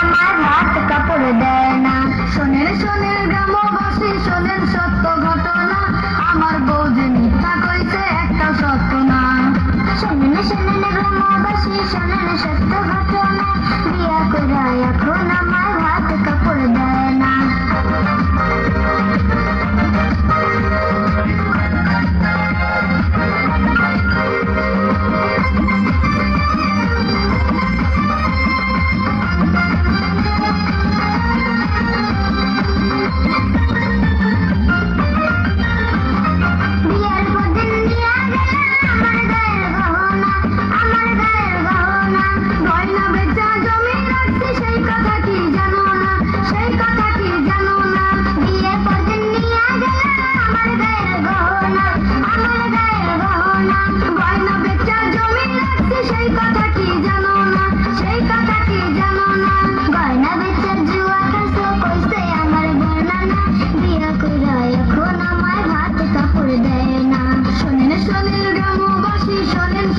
আমার ভাত কাপড় দেয় না। শোনেন শোনেন গ্রামবাসী শোনেন সত্য ঘটনা, আমার বউ যে মিথ্যা কইছে একটা সত্য না। শোনেন শোনেন গ্রামবাসী শোনেন সত্য ঘটনা, বিয়া কইরা এখন আমার ভাত কাপড় দেয় না।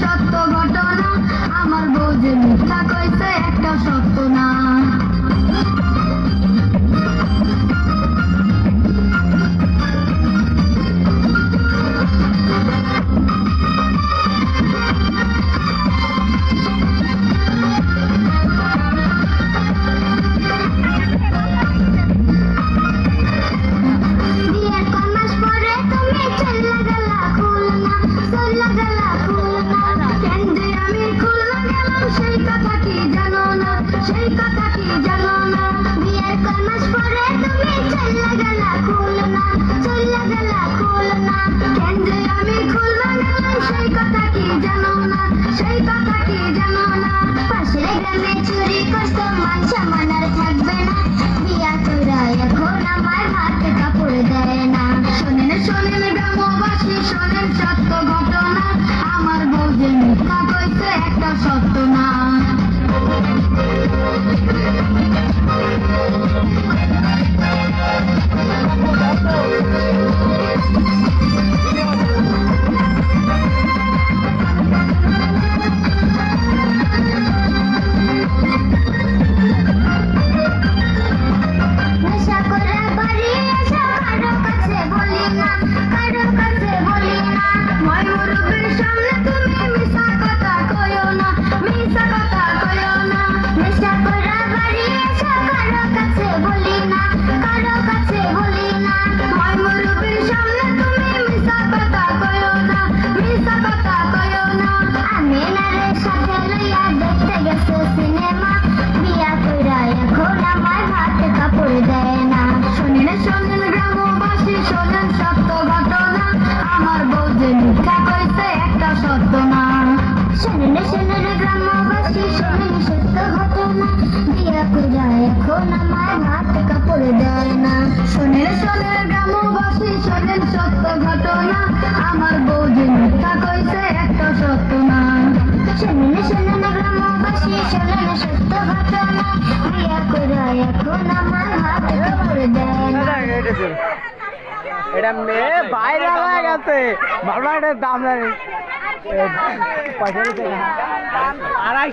সত্য ঘটনা, আমার বউ যে মিথ্যা কইছে একটা সত্য না। সেই কথা কি জানো না, বিয়ের কয় মাস পরে তুমি চলে গেলা খুলনা, চলে গেলা খুলনা, কেন যে আমি খুলনা গেলাম সেই কথা কি জানো না, সেই কথা কি জানো না। পাশের গ্রামে চুরি করছো মান সম্মান আর থাকবে না, বিয়া কইরা এখন আমার ভাত কাপড় দেয় না। শোনেন শোনেন গ্রামবাসী শোনেন সত্য ঘটনা, আমার বউ যে মিথ্যা কইছে একটা সত্য না। এখন আমার ভাত কাপড় দেয় না। শোনেন শোনেন গ্রামবাসী শোনেন সত্য ঘটনা, আমার বউ যে মিথ্যা কইছে একটা সত্য না। শোনেন শোনেন গ্রামবাসী শোনেন সত্য ঘটনা, বিয়া কইরা এখন আমার ভাত কাপড় দেয় না। এটা মেয়ে বাইরে হয়ে গেছে, ভালো একটা দাম জানি 250 টাকা 250